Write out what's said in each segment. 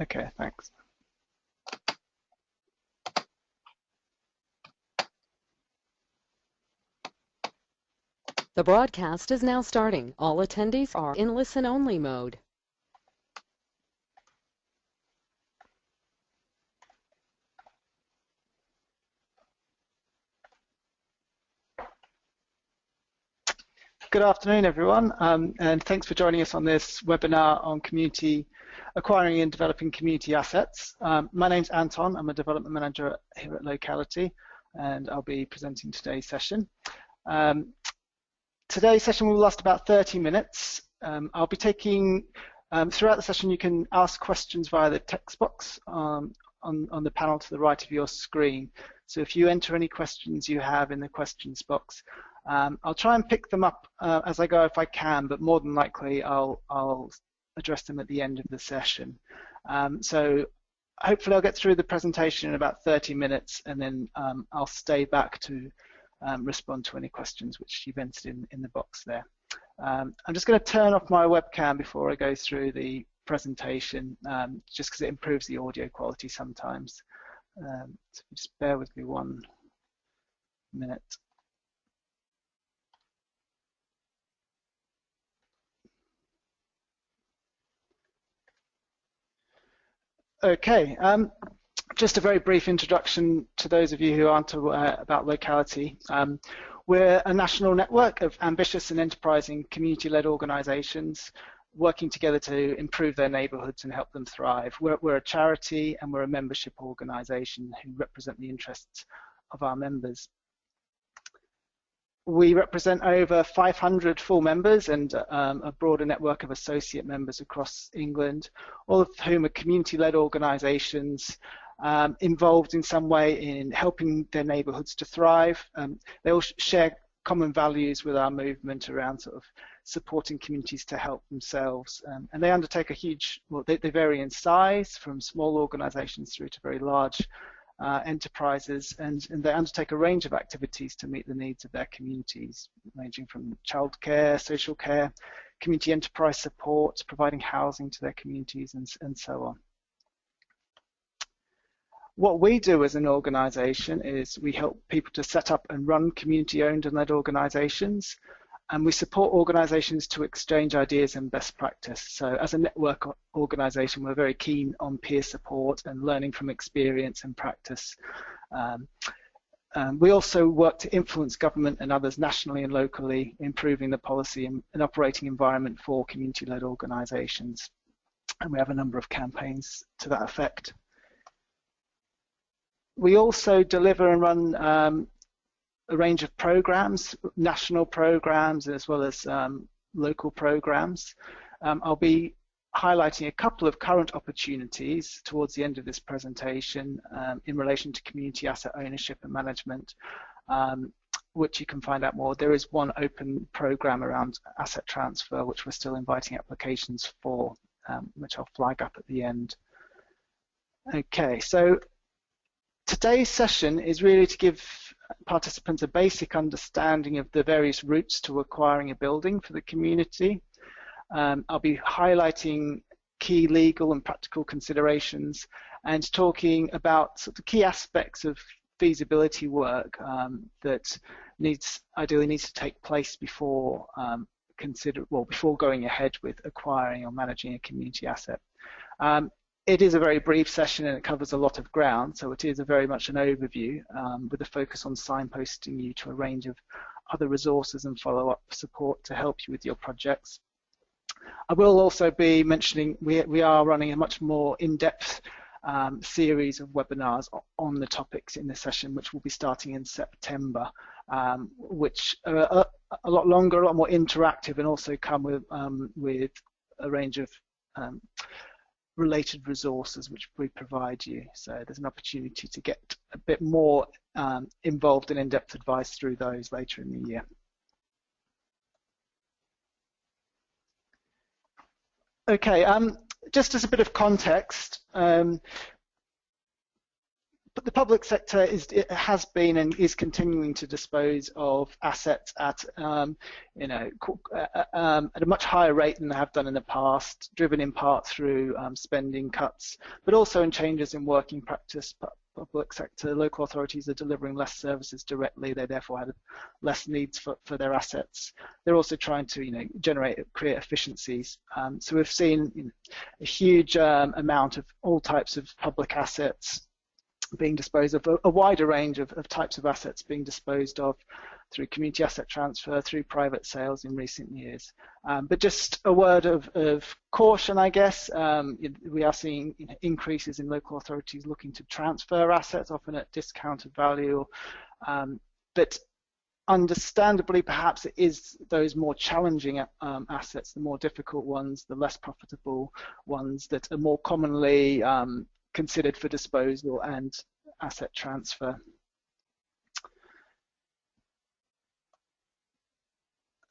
Okay, thanks. The broadcast is now starting. All attendees are in listen-only mode. Good afternoon, everyone, and thanks for joining us on this webinar on acquiring and developing community assets. My name's Anton. I'm a development manager here at Locality, and I'll be presenting today's session. Today's session will last about 30 minutes. I'll be taking, throughout the session, you can ask questions via the text box on the panel to the right of your screen. So if you enter any questions you have in the questions box, I'll try and pick them up as I go if I can, but more than likely I'll address them at the end of the session. So hopefully I'll get through the presentation in about 30 minutes, and then I'll stay back to respond to any questions which you've entered in the box there. I'm just going to turn off my webcam before I go through the presentation, just because it improves the audio quality sometimes. So just bear with me 1 minute. Okay, just a very brief introduction to those of you who aren't aware about Locality. We're a national network of ambitious and enterprising community-led organisations working together to improve their neighbourhoods and help them thrive. We're a charity and we're a membership organisation who represent the interests of our members. We represent over 500 full members and a broader network of associate members across England, all of whom are community-led organisations involved in some way in helping their neighbourhoods to thrive. They all share common values with our movement around sort of supporting communities to help themselves. And they undertake a huge, well, they vary in size from small organisations through to very large enterprises, and they undertake a range of activities to meet the needs of their communities, ranging from childcare, social care, community enterprise support, providing housing to their communities, and so on. What we do as an organisation is we help people to set up and run community-owned and led organisations, and we support organisations to exchange ideas and best practice. So as a network organisation, we're very keen on peer support and learning from experience and practice. We also work to influence government and others nationally and locally, improving the policy and operating environment for community-led organisations. And we have a number of campaigns to that effect. We also deliver and run a range of programs, national programs, as well as local programs. I'll be highlighting a couple of current opportunities towards the end of this presentation in relation to community asset ownership and management, which you can find out more. There is one open program around asset transfer, which we're still inviting applications for, which I'll flag up at the end. Okay, so today's session is really to give participants a basic understanding of the various routes to acquiring a building for the community. I'll be highlighting key legal and practical considerations and talking about sort of key aspects of feasibility work that ideally needs to take place before before going ahead with acquiring or managing a community asset. It is a very brief session and it covers a lot of ground, so it is very much an overview with a focus on signposting you to a range of other resources and follow-up support to help you with your projects. I will also be mentioning we are running a much more in-depth series of webinars on the topics in this session, which will be starting in September, which are a lot longer, a lot more interactive, and also come with a range of related resources which we provide you. So there's an opportunity to get a bit more involved in in-depth advice through those later in the year. Okay, just as a bit of context, but the public sector has been and is continuing to dispose of assets at at a much higher rate than they have done in the past, driven in part through spending cuts, but also in changes in working practice. Public sector, local authorities are delivering less services directly. They therefore have less needs for their assets. They're also trying to create efficiencies. So we've seen a huge amount of all types of public assets being disposed of, a wider range of types of assets being disposed of through community asset transfer, through private sales in recent years. But just a word of caution, I guess. We are seeing increases in local authorities looking to transfer assets, often at discounted value. But understandably, perhaps it is those more challenging assets, the more difficult ones, the less profitable ones that are more commonly considered for disposal and asset transfer.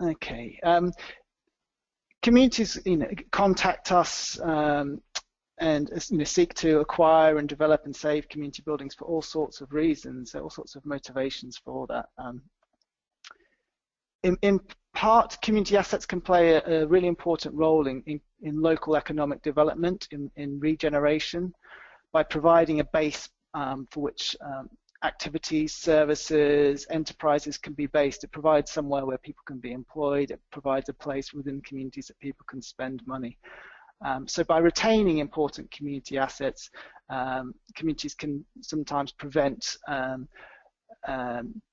Okay, communities contact us and seek to acquire and develop and save community buildings for all sorts of reasons, all sorts of motivations for that. In part, community assets can play a really important role in local economic development, in regeneration, by providing a base for which activities, services, enterprises can be based. It provides somewhere where people can be employed. It provides a place within communities that people can spend money. So by retaining important community assets, communities can sometimes prevent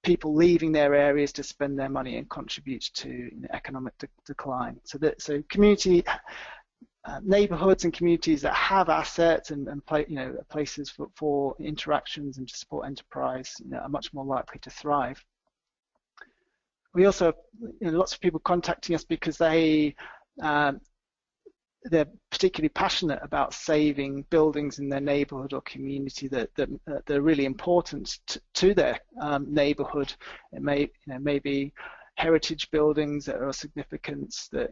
people leaving their areas to spend their money and contribute to economic decline. So community neighbourhoods and communities that have assets and places for interactions and to support enterprise are much more likely to thrive. We also have lots of people contacting us because they're particularly passionate about saving buildings in their neighbourhood or community that are really important to their neighbourhood. It may be heritage buildings that are of significance, that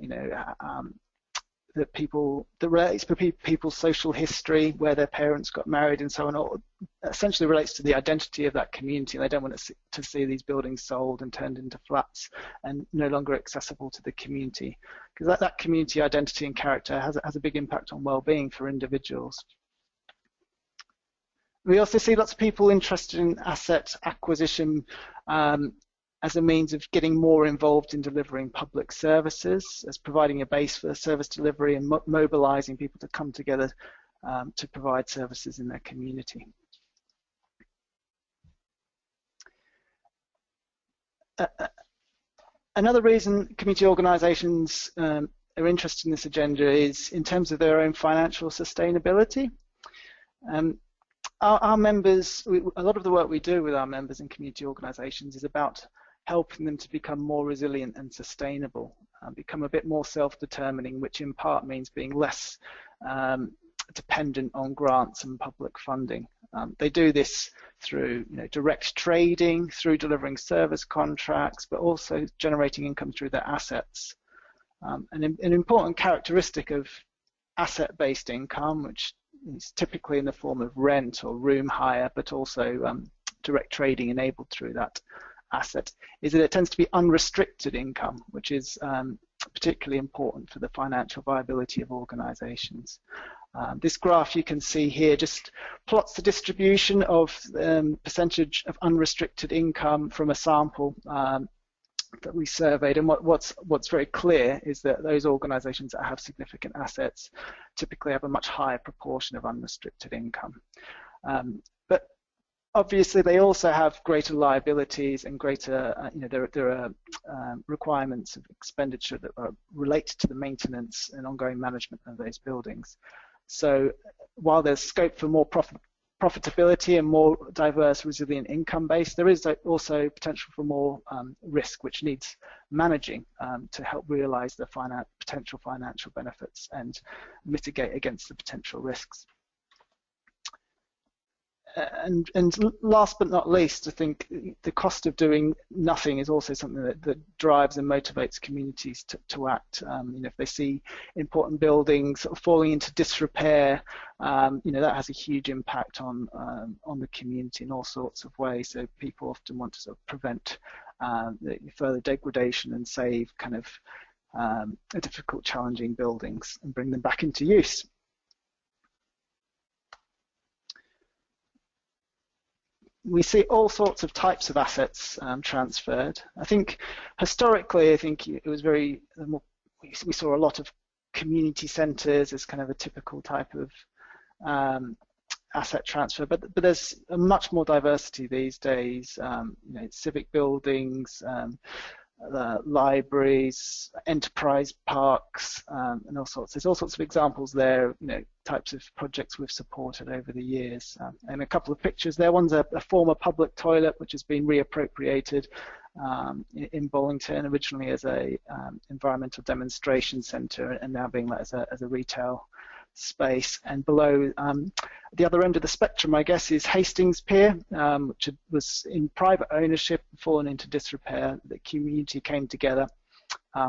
that relates to people's social history, where their parents got married and so on, or essentially relates to the identity of that community. And they don't want to see these buildings sold and turned into flats and no longer accessible to the community, because that community identity and character has a big impact on well-being for individuals. We also see lots of people interested in asset acquisition as a means of getting more involved in delivering public services, as providing a base for service delivery and mobilizing people to come together to provide services in their community. Another reason community organizations are interested in this agenda is in terms of their own financial sustainability. Our members, a lot of the work we do with our members in community organizations is about helping them to become more resilient and sustainable, become a bit more self-determining, which in part means being less dependent on grants and public funding. They do this through direct trading, through delivering service contracts, but also generating income through their assets. An important characteristic of asset-based income, which is typically in the form of rent or room hire, but also direct trading enabled through that asset, is that it tends to be unrestricted income, which is particularly important for the financial viability of organizations. This graph you can see here just plots the distribution of percentage of unrestricted income from a sample that we surveyed, and what's very clear is that those organizations that have significant assets typically have a much higher proportion of unrestricted income. But obviously they also have greater liabilities and greater, there are requirements of expenditure that are related to the maintenance and ongoing management of those buildings. So while there's scope for more profitability and more diverse, resilient income base, there is also potential for more risk, which needs managing to help realize the potential financial benefits and mitigate against the potential risks. and last but not least, I think the cost of doing nothing is also something that drives and motivates communities to act. If they see important buildings sort of falling into disrepair, that has a huge impact on the community in all sorts of ways. So people often want to sort of prevent the further degradation and save kind of difficult, challenging buildings and bring them back into use. We see all sorts of types of assets transferred. I think historically, it was we saw a lot of community centres as kind of a typical type of asset transfer, but there's much more diversity these days. Civic buildings, libraries, enterprise parks, and all sorts. There's all sorts of examples there, types of projects we've supported over the years. And a couple of pictures there. One's a former public toilet which has been reappropriated in Bollington, originally as a environmental demonstration centre and now being let as a retail space. And below the other end of the spectrum, I guess, is Hastings Pier, which was in private ownership, fallen into disrepair. The community came together,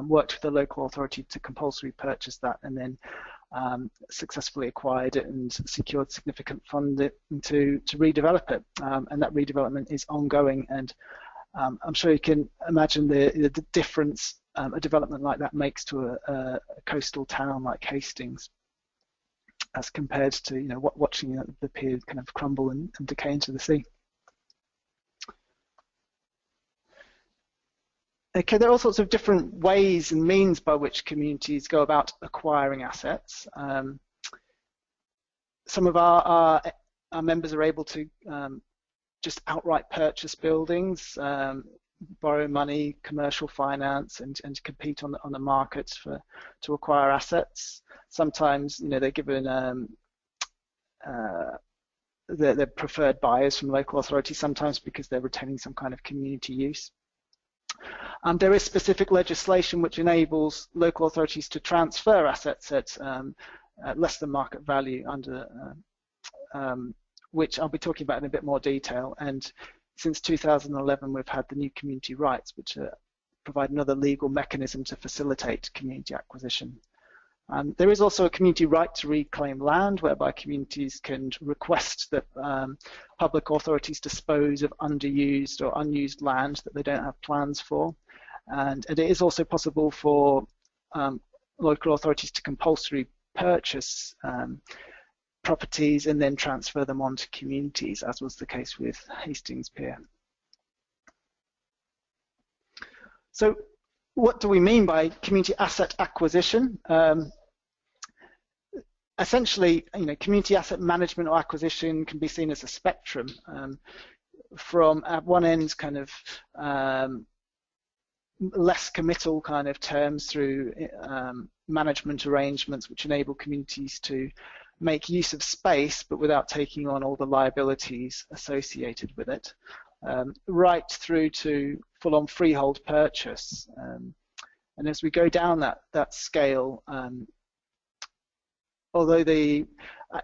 worked with the local authority to compulsory purchase that, and then successfully acquired it and secured significant funding to redevelop it. And that redevelopment is ongoing, and I'm sure you can imagine the difference a development like that makes to a coastal town like Hastings, as compared to watching the pier kind of crumble and decay into the sea. Okay, there are all sorts of different ways and means by which communities go about acquiring assets. Some of our members are able to just outright purchase buildings, borrow money, commercial finance, and compete on the markets to acquire assets. Sometimes, they're given they're preferred buyers from local authorities, sometimes because they're retaining some kind of community use. There is specific legislation which enables local authorities to transfer assets at less than market value, under which I'll be talking about in a bit more detail. And since 2011, we've had the new community rights, which provide another legal mechanism to facilitate community acquisition. There is also a community right to reclaim land, whereby communities can request that public authorities dispose of underused or unused land that they don't have plans for. And it is also possible for local authorities to compulsory purchase properties and then transfer them on to communities, as was the case with Hastings Pier. So what do we mean by community asset acquisition? Essentially, community asset management or acquisition can be seen as a spectrum. From at one end, kind of less committal kind of terms through management arrangements which enable communities to make use of space but without taking on all the liabilities associated with it, right through to full-on freehold purchase. And as we go down that scale, although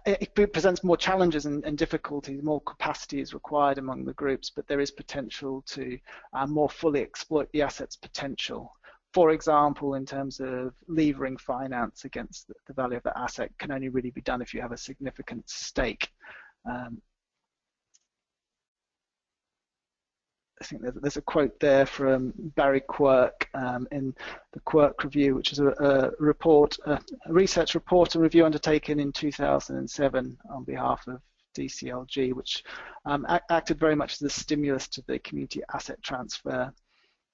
it presents more challenges and difficulties, more capacity is required among the groups, but there is potential to more fully exploit the asset's potential. For example, in terms of levering finance against the value of the asset can only really be done if you have a significant stake. I think there's a quote there from Barry Quirk in the Quirk Review, which is a research report and review undertaken in 2007 on behalf of DCLG, which acted very much as a stimulus to the community asset transfer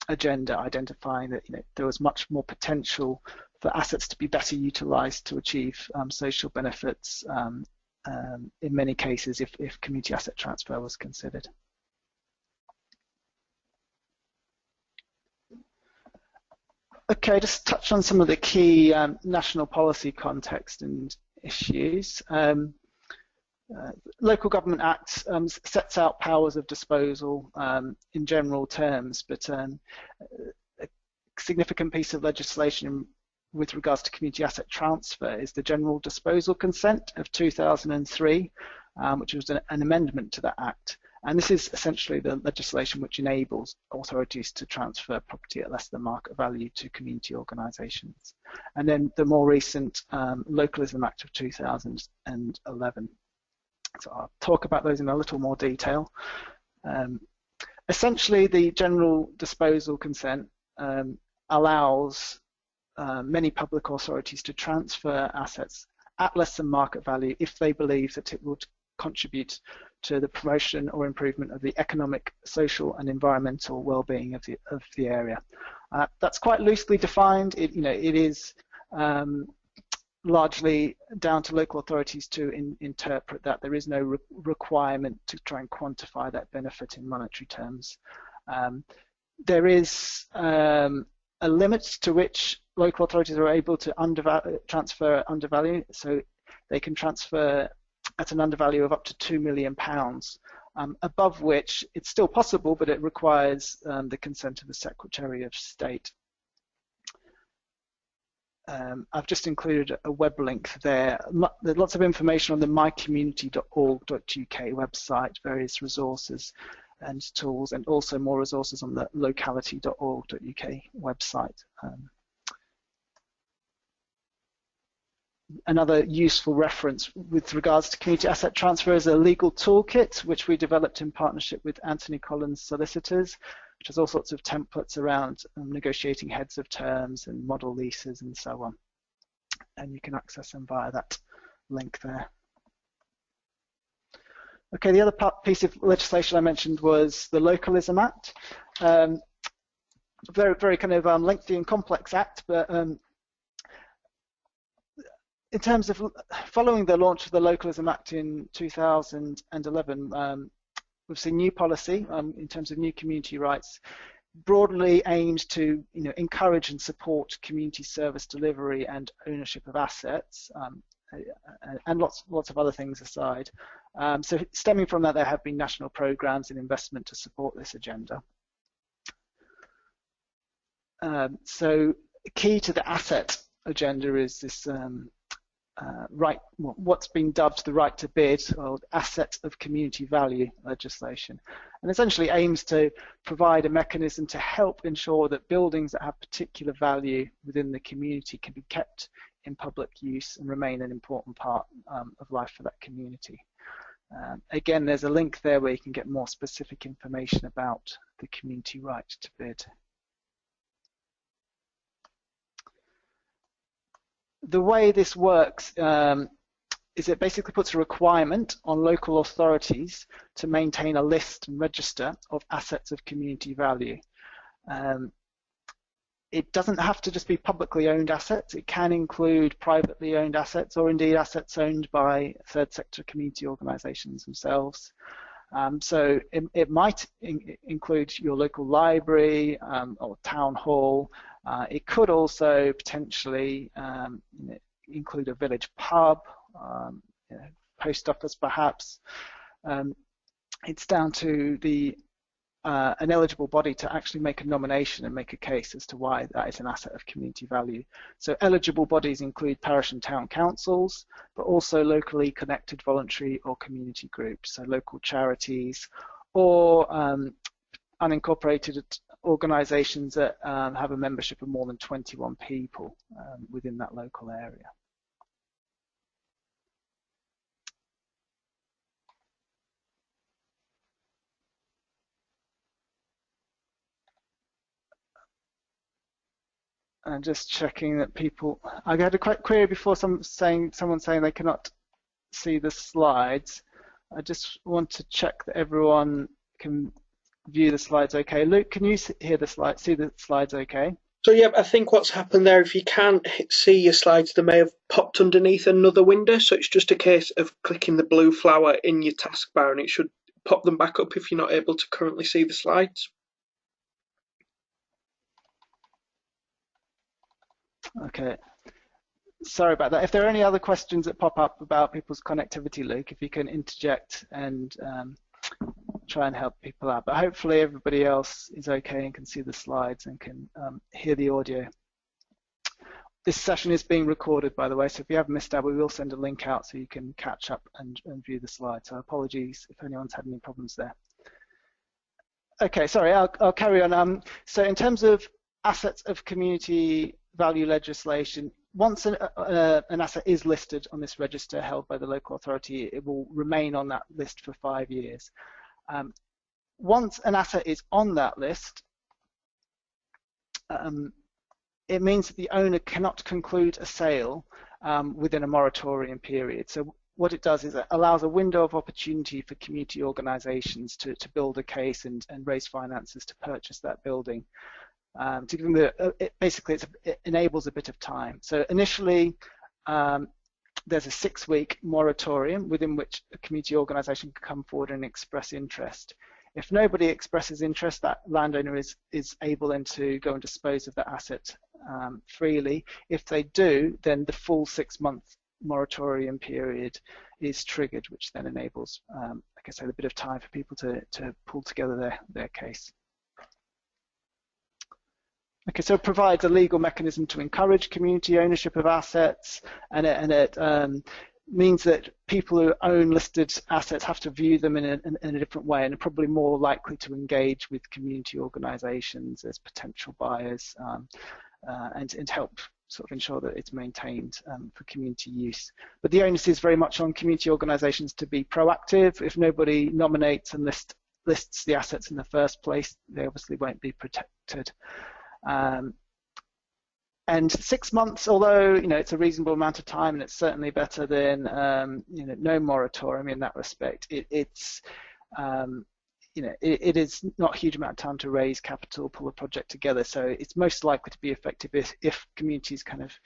agenda, identifying that there was much more potential for assets to be better utilised to achieve social benefits in many cases if community asset transfer was considered. Okay, just touch on some of the key national policy context and issues. Local Government Act sets out powers of disposal in general terms, but a significant piece of legislation with regards to community asset transfer is the General Disposal Consent of 2003, which was an amendment to that Act. And this is essentially the legislation which enables authorities to transfer property at less than market value to community organisations. And then the more recent Localism Act of 2011. So I'll talk about those in a little more detail. Essentially, the general disposal consent allows many public authorities to transfer assets at less than market value if they believe that it would contribute to the promotion or improvement of the economic, social and environmental well-being of the area. That's quite loosely defined. It is largely down to local authorities to interpret that. There is no requirement to try and quantify that benefit in monetary terms. There is a limit to which local authorities are able to transfer undervalue, so they can transfer at an undervalue of up to £2 million, above which it's still possible, but it requires the consent of the Secretary of State. I've just included a web link there. There's lots of information on the mycommunity.org.uk website, various resources and tools, and also more resources on the locality.org.uk website. Another useful reference with regards to community asset transfer is a legal toolkit, which we developed in partnership with Anthony Collins Solicitors, which has all sorts of templates around negotiating heads of terms and model leases and so on. And you can access them via that link there. Okay, the other piece of legislation I mentioned was the Localism Act. Very kind of lengthy and complex act, but in terms of following the launch of the Localism Act in 2011, we've seen new policy in terms of new community rights, broadly aimed to encourage and support community service delivery and ownership of assets, and lots of other things aside. So stemming from that, there have been national programs and investment to support this agenda. So key to the asset agenda is this what's been dubbed the right to bid, or asset of community value legislation, and essentially aims to provide a mechanism to help ensure that buildings that have particular value within the community can be kept in public use and remain an important part of life for that community. Again, there's a link there where you can get more specific information about the community right to bid. The way this works is it basically puts a requirement on local authorities to maintain a list and register of assets of community value. It doesn't have to just be publicly owned assets. It can include privately owned assets, or indeed assets owned by third sector community organisations themselves. So it might include your local library or town hall. It could also potentially include a village pub, post office perhaps. It's down to an eligible body to actually make a nomination and make a case as to why that is an asset of community value. So eligible bodies include parish and town councils, but also locally connected voluntary or community groups, so local charities or unincorporated organisations that have a membership of more than 21 people within that local area. And just checking that people, I had a quick query before, someone saying they cannot see the slides. I just want to check that everyone can view the slides okay. Luke, can you hear the slides, see the slides okay? So yeah, I think what's happened there, if you can't see your slides, they may have popped underneath another window, so it's just a case of clicking the blue flower in your taskbar and it should pop them back up if you're not able to currently see the slides. Okay, sorry about that. If there are any other questions that pop up about people's connectivity, Luke, if you can interject and try and help people out. But hopefully everybody else is okay and can see the slides and can hear the audio. This session is being recorded, by the way, so if you have missed out, we will send a link out so you can catch up and view the slides. So apologies if anyone's had any problems there. Okay, sorry, I'll carry on. So in terms of assets of community value legislation, once an asset is listed on this register held by the local authority, it will remain on that list for 5 years. Once an asset is on that list, it means that the owner cannot conclude a sale within a moratorium period. So what it does is it allows a window of opportunity for community organisations to build a case and raise finances to purchase that building. To give them basically it enables a bit of time. So initially, there's a 6-week moratorium within which a community organisation can come forward and express interest. If nobody expresses interest, that landowner is able then to go and dispose of that asset freely. If they do, then the full 6-month moratorium period is triggered, which then enables, like I said, a bit of time for people to pull together their case. Okay, so it provides a legal mechanism to encourage community ownership of assets, and it means that people who own listed assets have to view them in a different way and are probably more likely to engage with community organisations as potential buyers and help sort of ensure that it's maintained for community use. But the onus is very much on community organisations to be proactive. If nobody nominates and lists the assets in the first place, they obviously won't be protected. And 6 months, although it's a reasonable amount of time, and it's certainly better than no moratorium in that respect. It is not a huge amount of time to raise capital, pull a project together. So it's most likely to be effective if communities kind of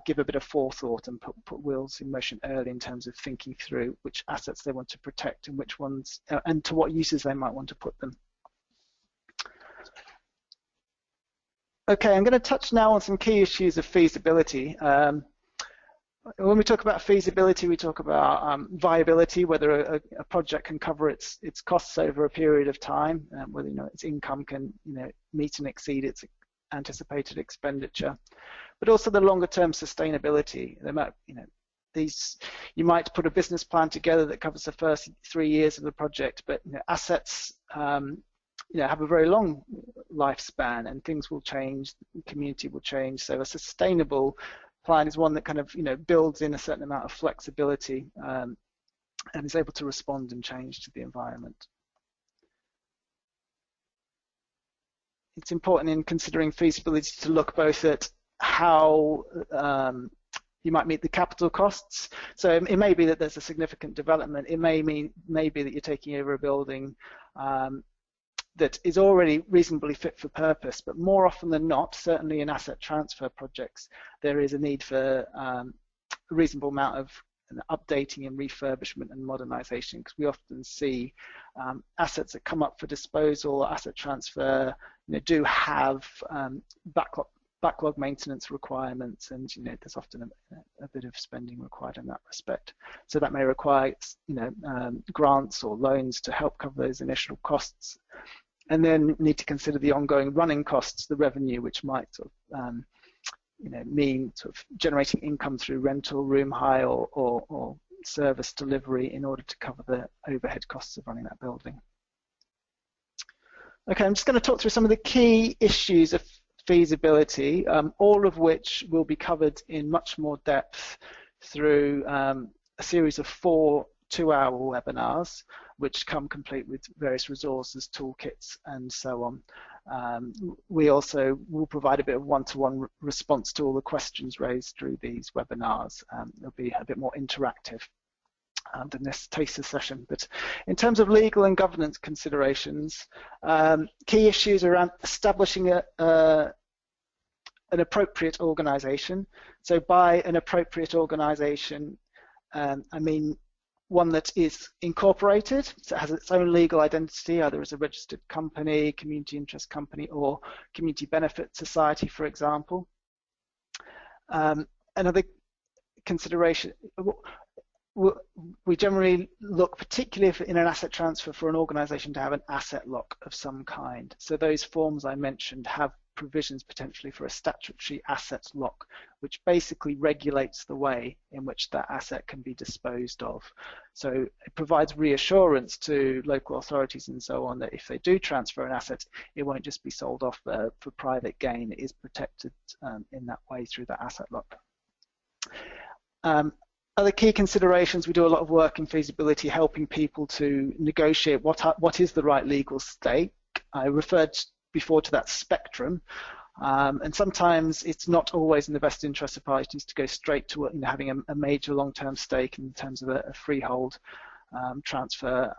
give a bit of forethought and put wheels in motion early in terms of thinking through which assets they want to protect and which ones and to what uses they might want to put them. Okay, I'm going to touch now on some key issues of feasibility. When we talk about feasibility, we talk about viability, whether a project can cover its costs over a period of time, whether its income can meet and exceed its anticipated expenditure, but also the longer-term sustainability. You might put a business plan together that covers the first 3 years of the project, but assets have a very long lifespan, and things will change, the community will change. So a sustainable plan is one that kind of builds in a certain amount of flexibility and is able to respond and change to the environment. It's important in considering feasibility to look both at how you might meet the capital costs. So it may be that there's a significant development. It may be that you're taking over a building that is already reasonably fit for purpose, but more often than not, certainly in asset transfer projects, there is a need for a reasonable amount of updating and refurbishment and modernisation, because we often see assets that come up for disposal or asset transfer do have backlog maintenance requirements, and there's often a bit of spending required in that respect. So that may require grants or loans to help cover those initial costs. And then need to consider the ongoing running costs, the revenue, which might sort of, mean sort of generating income through rental, room hire, or service delivery in order to cover the overhead costs of running that building. Okay, I'm just going to talk through some of the key issues of feasibility, all of which will be covered in much more depth through a series of 4 2-hour webinars, which come complete with various resources, toolkits, and so on. We also will provide a bit of one-to-one response to all the questions raised through these webinars. It'll be a bit more interactive than this taster session. But in terms of legal and governance considerations, key issues around establishing an appropriate organisation. So by an appropriate organisation, I mean one that is incorporated, so it has its own legal identity, either as a registered company, community interest company, or community benefit society, for example. Another consideration, we generally look, particularly if in an asset transfer, for an organisation to have an asset lock of some kind. So those forms I mentioned have provisions potentially for a statutory assets lock, which basically regulates the way in which that asset can be disposed of. So it provides reassurance to local authorities and so on that if they do transfer an asset, it won't just be sold off for private gain. It is protected in that way through that asset lock. Other key considerations, we do a lot of work in feasibility helping people to negotiate what is the right legal stake. I referred before to that spectrum, and sometimes it's not always in the best interest of parties to go straight to having a major long-term stake in terms of a freehold transfer.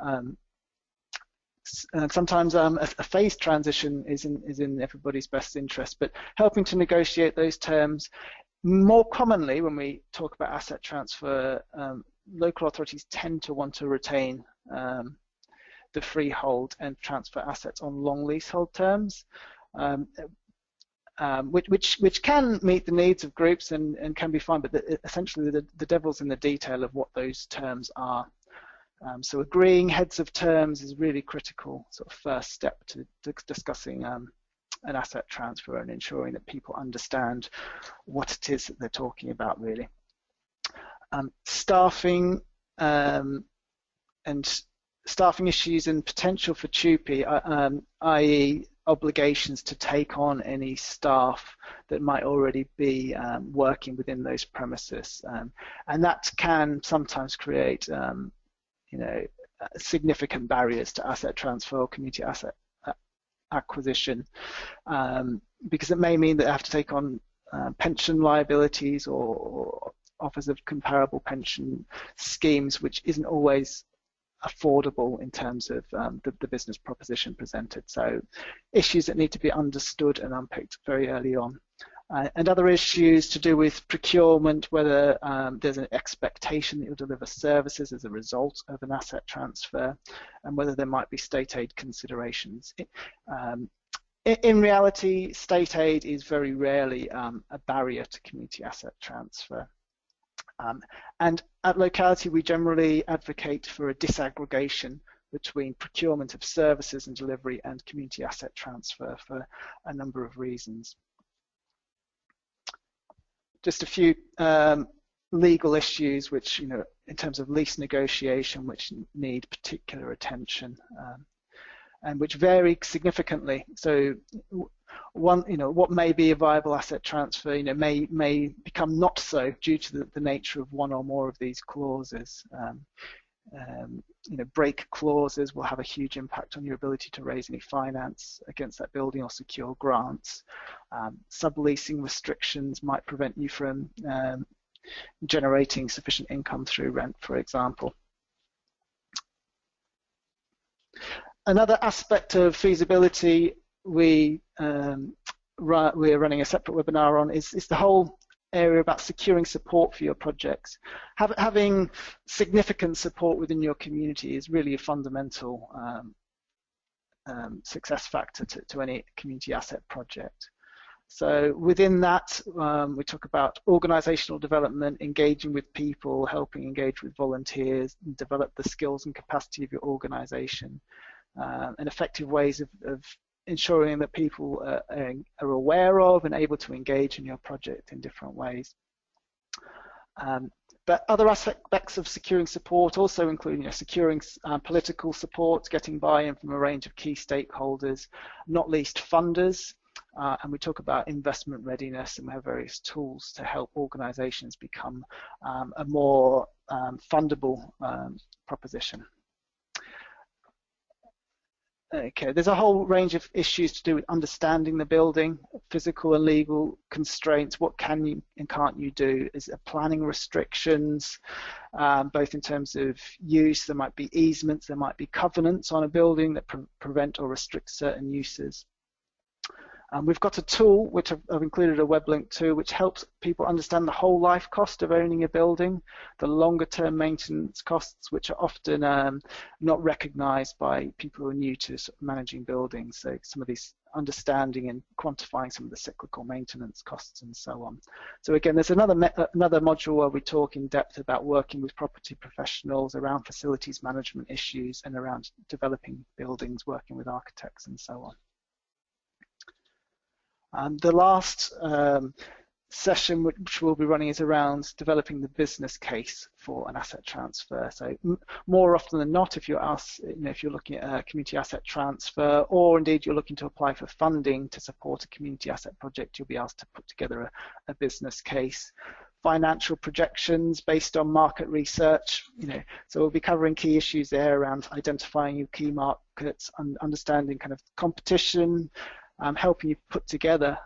And sometimes a phased transition is in everybody's best interest, but helping to negotiate those terms. More commonly, when we talk about asset transfer, local authorities tend to want to retain the freehold and transfer assets on long leasehold terms, which can meet the needs of groups and can be fine, but essentially the devil's in the detail of what those terms are. So agreeing heads of terms is really critical, sort of first step to discussing an asset transfer and ensuring that people understand what it is that they're talking about, really. Staffing and staffing issues and potential for TUPE, i.e. obligations to take on any staff that might already be working within those premises, and that can sometimes create significant barriers to asset transfer or community asset acquisition, because it may mean that they have to take on pension liabilities or offers of comparable pension schemes, which isn't always affordable in terms of the business proposition presented. So issues that need to be understood and unpicked very early on. And other issues to do with procurement, whether there's an expectation that you'll deliver services as a result of an asset transfer, and whether there might be state aid considerations. In reality, state aid is very rarely a barrier to community asset transfer. And at Locality, we generally advocate for a disaggregation between procurement of services and delivery and community asset transfer for a number of reasons. Just a few legal issues which, in terms of lease negotiation, which need particular attention and which vary significantly. So what may be a viable asset transfer, may become not so due to the nature of one or more of these clauses. Break clauses will have a huge impact on your ability to raise any finance against that building or secure grants. Subleasing restrictions might prevent you from generating sufficient income through rent, for example. Another aspect of feasibility we're running a separate webinar on is the whole area about securing support for your projects. Having significant support within your community is really a fundamental success factor to any community asset project. So within that, we talk about organizational development, engaging with people, helping engage with volunteers, and develop the skills and capacity of your organization, and effective ways of ensuring that people are aware of and able to engage in your project in different ways. But other aspects of securing support also include securing political support, getting buy-in from a range of key stakeholders, not least funders, and we talk about investment readiness, and we have various tools to help organizations become a more fundable proposition. Okay, there's a whole range of issues to do with understanding the building, physical and legal constraints, what can you and can't you do, is there planning restrictions, both in terms of use, there might be easements, there might be covenants on a building that prevent or restrict certain uses. We've got a tool, which I've included a web link to, which helps people understand the whole life cost of owning a building, the longer term maintenance costs, which are often not recognised by people who are new to sort of managing buildings. So some of these understanding and quantifying some of the cyclical maintenance costs and so on. So again, there's another module where we talk in depth about working with property professionals around facilities management issues and around developing buildings, working with architects and so on. The last session which we'll be running is around developing the business case for an asset transfer. So more often than not, if you're asked, if you're looking at a community asset transfer, or indeed you're looking to apply for funding to support a community asset project, you'll be asked to put together a business case. Financial projections based on market research, so we'll be covering key issues there around identifying your key markets, understanding kind of competition, helping you put together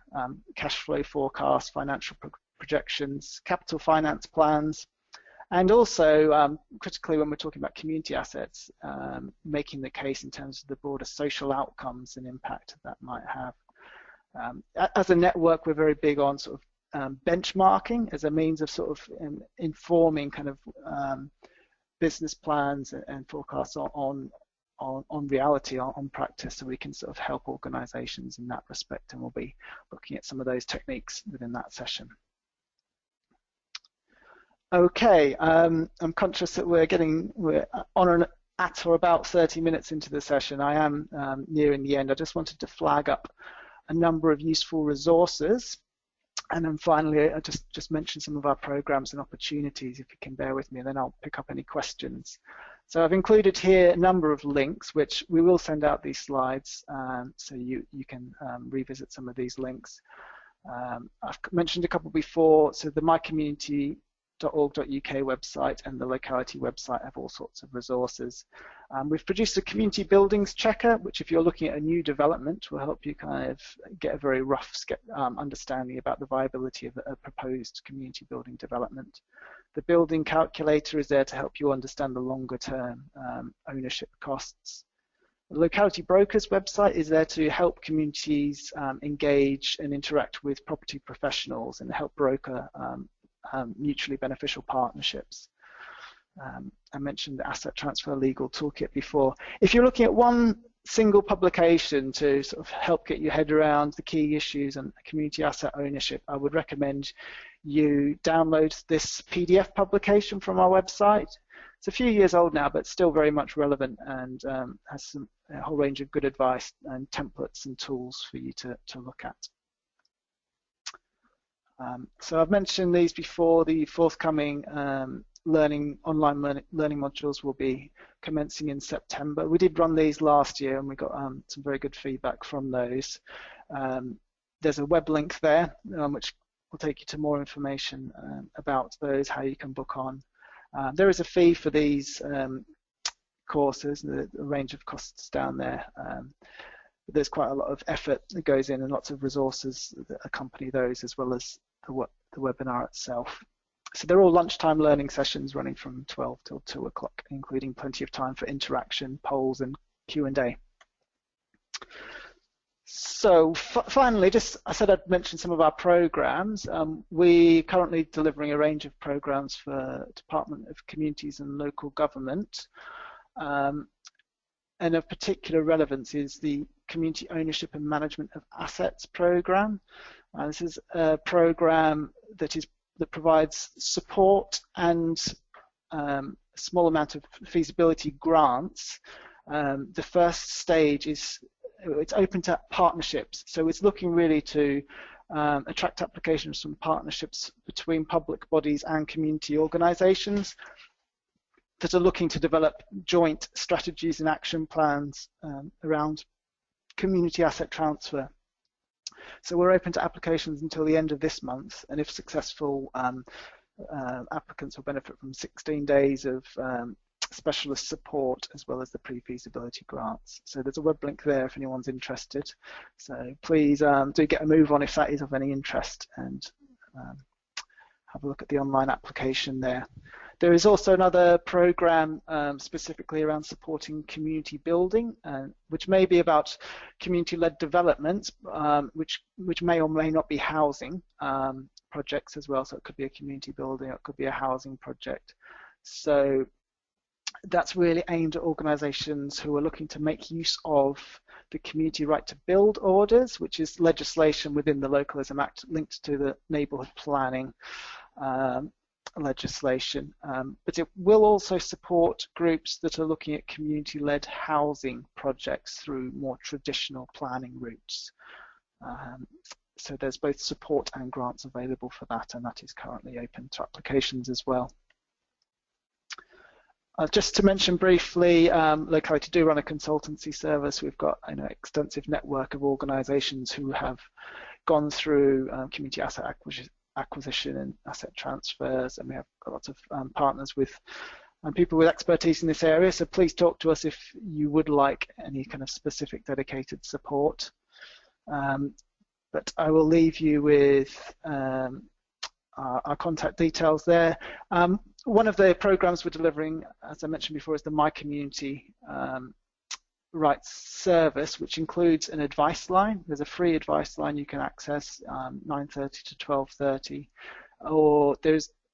cash flow forecasts, financial projections, capital finance plans, and also critically when we're talking about community assets, making the case in terms of the broader social outcomes and impact that might have. As a network, we're very big on sort of benchmarking as a means of sort of informing kind of business plans and forecasts on reality, on practice, so we can sort of help organizations in that respect, and we'll be looking at some of those techniques within that session. Okay, I'm conscious that we're on at or about 30 minutes into the session. I am nearing the end. I just wanted to flag up a number of useful resources, and then finally I just mention some of our programs and opportunities, if you can bear with me, and then I'll pick up any questions. So I've included here a number of links, which we will send out these slides, so you can revisit some of these links. I've mentioned a couple before, so the mycommunity.org.uk website and the Locality website have all sorts of resources. We've produced a community buildings checker, which if you're looking at a new development will help you kind of get a very rough understanding about the viability of a proposed community building development. The building calculator is there to help you understand the longer term ownership costs. The Locality Brokers website is there to help communities engage and interact with property professionals and help broker mutually beneficial partnerships. I mentioned the Asset Transfer Legal Toolkit before. If you're looking at one single publication to sort of help get your head around the key issues and community asset ownership, I would recommend you download this PDF publication from our website. It's a few years old now, but still very much relevant, and has a whole range of good advice and templates and tools for you to look at. So I've mentioned these before. The forthcoming online learning modules will be commencing in September. We did run these last year and we got some very good feedback from those. There's a web link there which will take you to more information about those, how you can book on. There is a fee for these courses, the range of costs down there. There's quite a lot of effort that goes in and lots of resources that accompany those, as well as the webinar itself. So they're all lunchtime learning sessions running from 12 till 2 o'clock, including plenty of time for interaction, polls and Q&A. So finally, I said I'd mention some of our programs. We're currently delivering a range of programs for Department of Communities and Local Government. And of particular relevance is the Community Ownership and Management of Assets program. This is a program that provides support and a small amount of feasibility grants. The first stage is it's open to partnerships, so it's looking really to attract applications from partnerships between public bodies and community organisations that are looking to develop joint strategies and action plans around community asset transfer. So we're open to applications until the end of this month, and if successful, applicants will benefit from 16 days of specialist support as well as the pre-feasibility grants. So there's a web link there if anyone's interested. So please do get a move on if that is of any interest, and have a look at the online application there. There is also another program specifically around supporting community building, which may be about community-led developments, which may or may not be housing projects as well. So it could be a community building, it could be a housing project. So that's really aimed at organisations who are looking to make use of the Community Right to Build orders, which is legislation within the Localism Act linked to the neighbourhood planning legislation, but it will also support groups that are looking at community-led housing projects through more traditional planning routes. So there's both support and grants available for that, and that is currently open to applications as well. Just to mention briefly, Locality do run a consultancy service. We've got an extensive network of organisations who have gone through community asset acquisition and asset transfers, and we have lots of partners with people with expertise in this area. So please talk to us if you would like any kind of specific dedicated support. But I will leave you with our contact details there. One of the programs we're delivering, as I mentioned before, is the My Community Rights Service, which includes an advice line. There's a free advice line you can access 9:30 to 12:30, or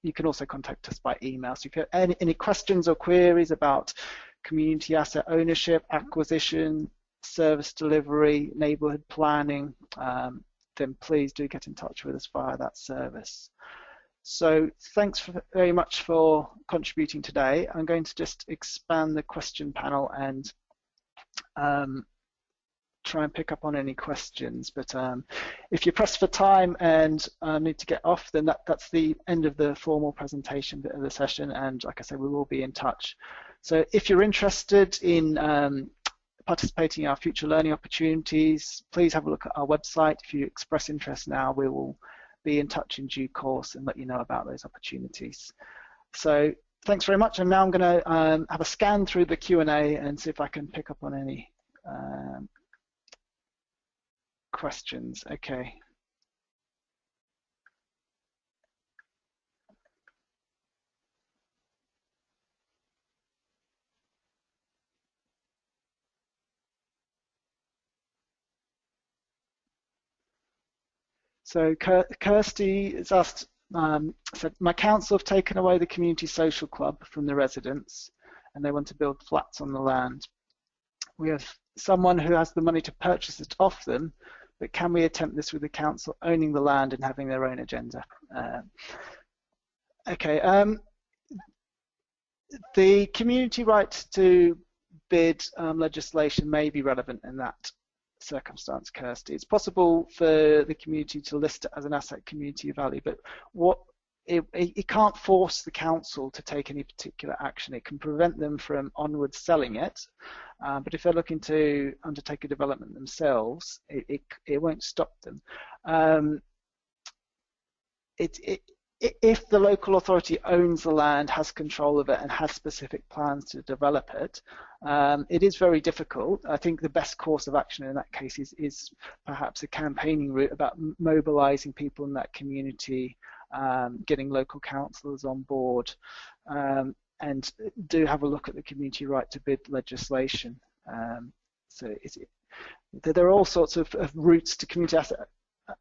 you can also contact us by email. So if you have any questions or queries about community asset ownership, acquisition, service delivery, neighbourhood planning, then please do get in touch with us via that service. So thanks very much for contributing today. I'm going to just expand the question panel and try and pick up on any questions. But if you press for time and need to get off, then that's the end of the formal presentation bit of the session. And like I said, we will be in touch. So if you're interested in participating in our future learning opportunities, please have a look at our website. If you express interest now, we will be in touch in due course and let you know about those opportunities. So thanks very much, and now I'm going to have a scan through the Q&A and see if I can pick up on any questions. Okay. So Kirsty has asked, said, my council have taken away the community social club from the residents and they want to build flats on the land. We have someone who has the money to purchase it off them, but can we attempt this with the council owning the land and having their own agenda? Okay, the community right to bid legislation may be relevant in that circumstance, Kirsty. It's possible for the community to list it as an asset community value, but it can't force the council to take any particular action. It can prevent them from onwards selling it, but if they're looking to undertake a development themselves, it won't stop them. If the local authority owns the land, has control of it, and has specific plans to develop it, it is very difficult. I think the best course of action in that case is perhaps a campaigning route about mobilising people in that community, getting local councillors on board, and do have a look at the community right to bid legislation. So there are all sorts of routes to community asset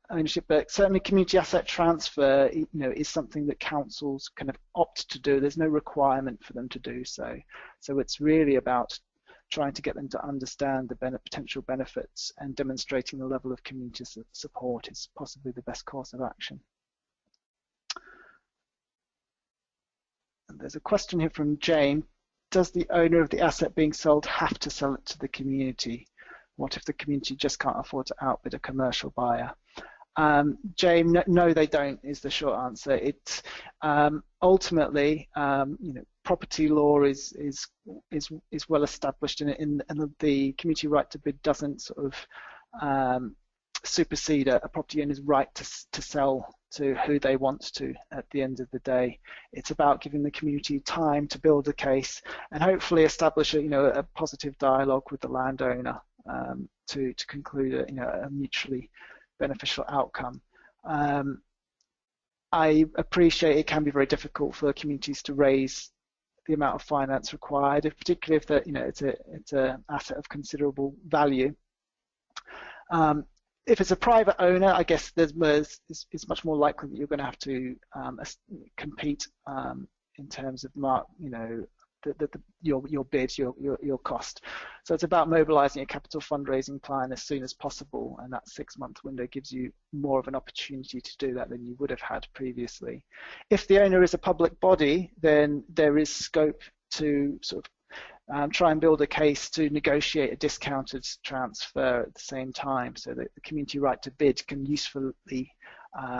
ownership, but certainly community asset transfer, is something that councils kind of opt to do. There's no requirement for them to do so. So it's really about trying to get them to understand the potential benefits, and demonstrating the level of community support is possibly the best course of action. And there's a question here from Jane. Does the owner of the asset being sold have to sell it to the community? What if the community just can't afford to outbid a commercial buyer? Jane, no, they don't, is the short answer. It's ultimately, property law is well established, and the community right to bid doesn't sort of supersede a property owner's right to sell to who they want to at the end of the day. It's about giving the community time to build a case and hopefully establish a positive dialogue with the landowner to conclude a mutually beneficial outcome. I appreciate it can be very difficult for communities to raise the amount of finance required, particularly if it's an asset of considerable value. If it's a private owner, I guess it's much more likely that you're going to have to compete in terms of your bid, your cost. So it's about mobilising a capital fundraising plan as soon as possible, and that 6-month window gives you more of an opportunity to do that than you would have had previously. If the owner is a public body, then there is scope to sort of try and build a case to negotiate a discounted transfer at the same time, so that the community right to bid can usefully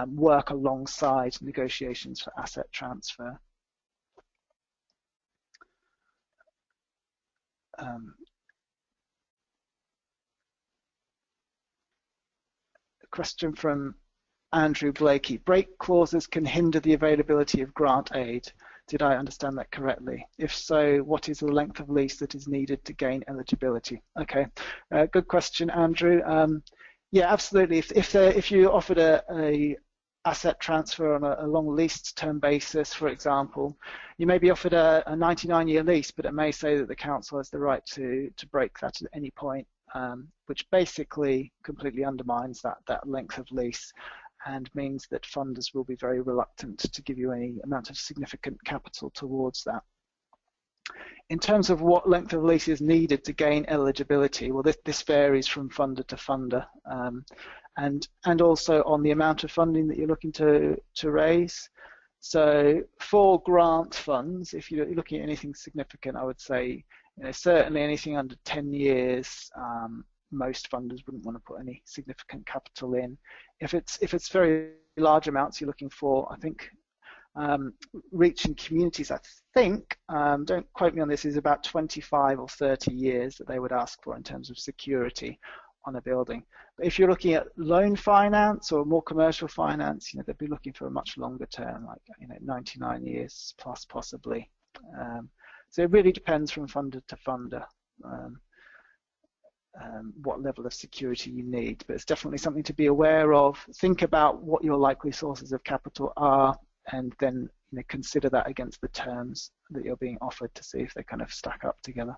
work alongside negotiations for asset transfer. A question from Andrew Blakey. Break clauses can hinder the availability of grant aid. Did I understand that correctly? If so, what is the length of lease that is needed to gain eligibility? Okay, good question, Andrew. Yeah, absolutely. If you offered a asset transfer on a long leased term basis, for example, you may be offered a 99-year lease, but it may say that the council has the right to break that at any point, which basically completely undermines that length of lease, and means that funders will be very reluctant to give you any amount of significant capital towards that. In terms of what length of lease is needed to gain eligibility, well, this varies from funder to funder, and also on the amount of funding that you're looking to raise. So for grant funds, if you're looking at anything significant, I would say, certainly anything under 10 years, most funders wouldn't want to put any significant capital in. If it's very large amounts you're looking for, I think reaching communities, I think, don't quote me on this, is about 25 or 30 years that they would ask for in terms of security on a building. But if you're looking at loan finance or more commercial finance, they'd be looking for a much longer term, like 99 years plus possibly. So it really depends from funder to funder. What level of security you need, but it's definitely something to be aware of. Think about what your likely sources of capital are, and then consider that against the terms that you're being offered to see if they kind of stack up together.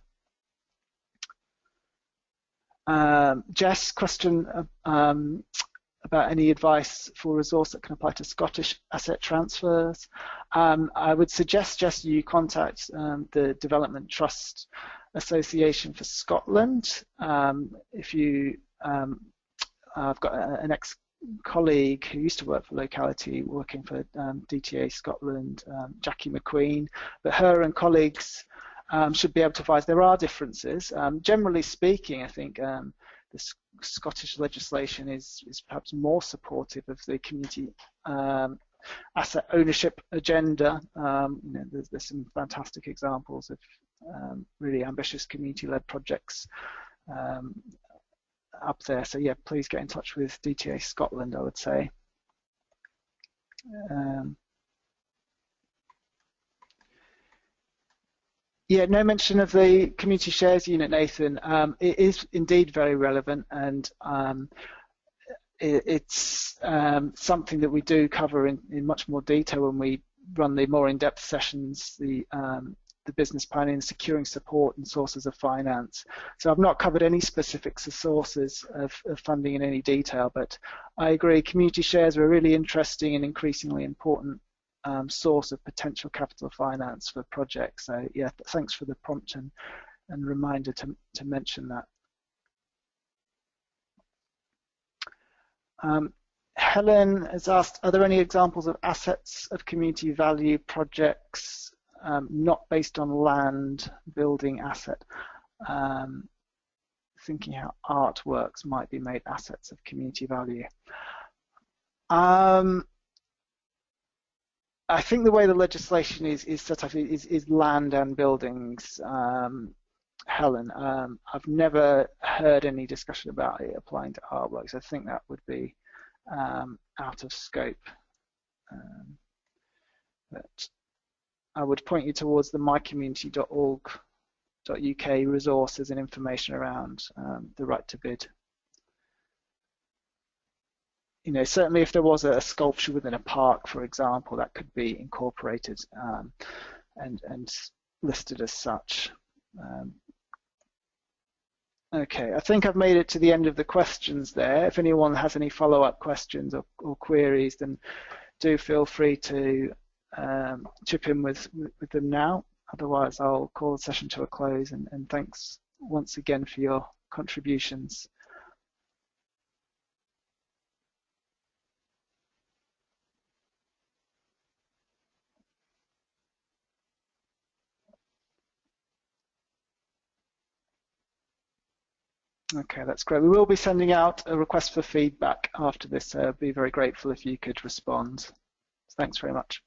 Jess, question about any advice for resource that can apply to Scottish asset transfers. I would suggest, Jess, you contact the Development Trust Association for Scotland. If you, I've got an ex-colleague who used to work for Locality, working for DTA Scotland, Jackie McQueen, but her and colleagues should be able to advise. There are differences. Generally speaking, I think the Scottish legislation is perhaps more supportive of the community asset ownership agenda. There's some fantastic examples of really ambitious community-led projects up there. So yeah, please get in touch with DTA Scotland, I would say. Yeah, no mention of the community shares unit, Nathan. It is indeed very relevant, and it's something that we do cover in much more detail when we run the more in-depth sessions, the business planning, securing support and sources of finance. So I've not covered any specifics of sources of funding in any detail, but I agree community shares are a really interesting and increasingly important source of potential capital finance for projects. So yeah, thanks for the prompt and reminder to mention that. Helen has asked, are there any examples of assets of community value projects not based on land building asset? Thinking how artworks might be made assets of community value. I think the way the legislation is set up is land and buildings, Helen. I've never heard any discussion about it applying to artworks. I think that would be out of scope. But I would point you towards the mycommunity.org.uk resources and information around the right to bid. Certainly if there was a sculpture within a park, for example, that could be incorporated and listed as such. Okay, I think I've made it to the end of the questions there. If anyone has any follow-up questions or queries, then do feel free to chip in with them now. Otherwise, I'll call the session to a close, and thanks once again for your contributions. Okay, that's great. We will be sending out a request for feedback after this, so I'd be very grateful if you could respond. Thanks very much.